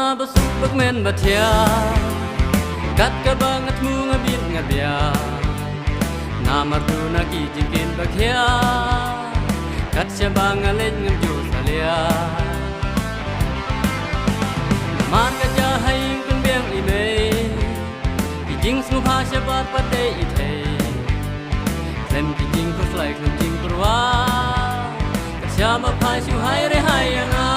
na basuk bagmen batia kat ka bangat mu ngabin ngabia na martu na ki jingkin bakhia kat sya bangalin ngju salia man ka ja hai kun beng i me ki jing smu pha sya bat pate i the klem ki jing ko slai klem jing kurwa kat sya ma phai shu hai re hai anga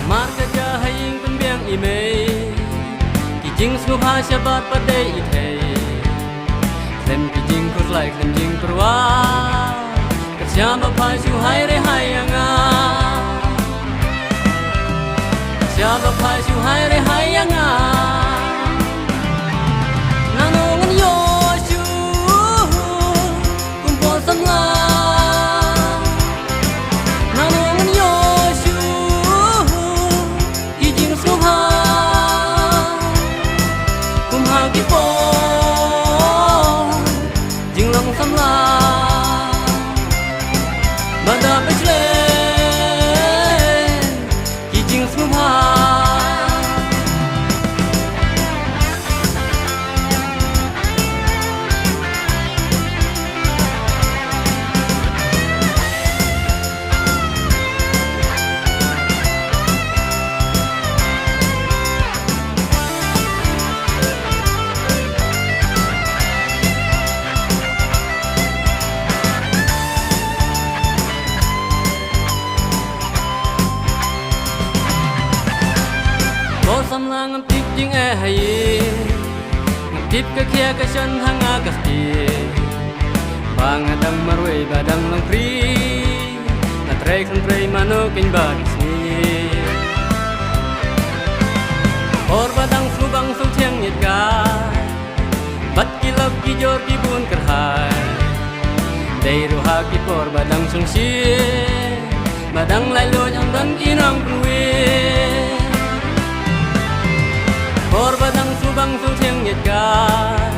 man ka ja hai kun beng i me ki jing smu pha sya bat pate i the klem ki jing ko slai klem jing kurwa kat sya ma phai shu hai re hai anga Siapa pasti hai re hai anga nanongan yoshu kumpo samla nanongan yoshu kijing sumha kumha kipo jinglang samla bada pechle kijing sumha Sam lang ngam tip jing e hai ngam tip ka khia ka shan hanga ka ti bang adang marwei badang lang pri na trei khang trei mano kin ba ni or badang su bang su thiang nit ka bat ki love ki jor ki bun kar hai dei ru ha ki por badang sung si badang lai lo jang dan ki nang ruwe Kor badang subang su thiang nhiệt gai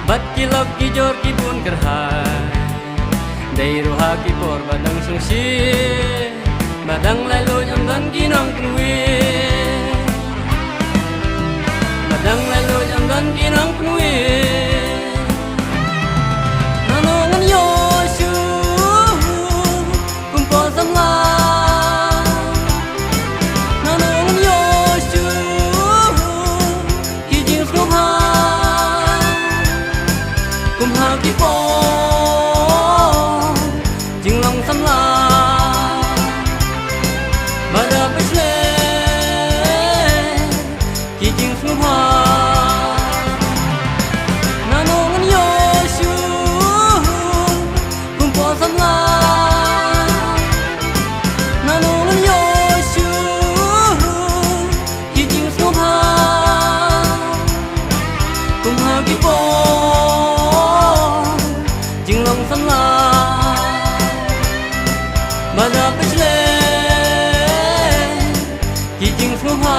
bat ki love ki jor ki bun kar hai dei ro ha ki kor badang sung si badang lai lo jam dan ki nang knui badang lai lo jam dan ki nang knui nanongan yoshu kumpo samla kumha ki po jinglang samla bada pechle ki jing sumha nanongan yoshu kumpo samla nanongan yoshu ki jing sumha kumha ki po Jinglong samla bada pechle ki jing sumha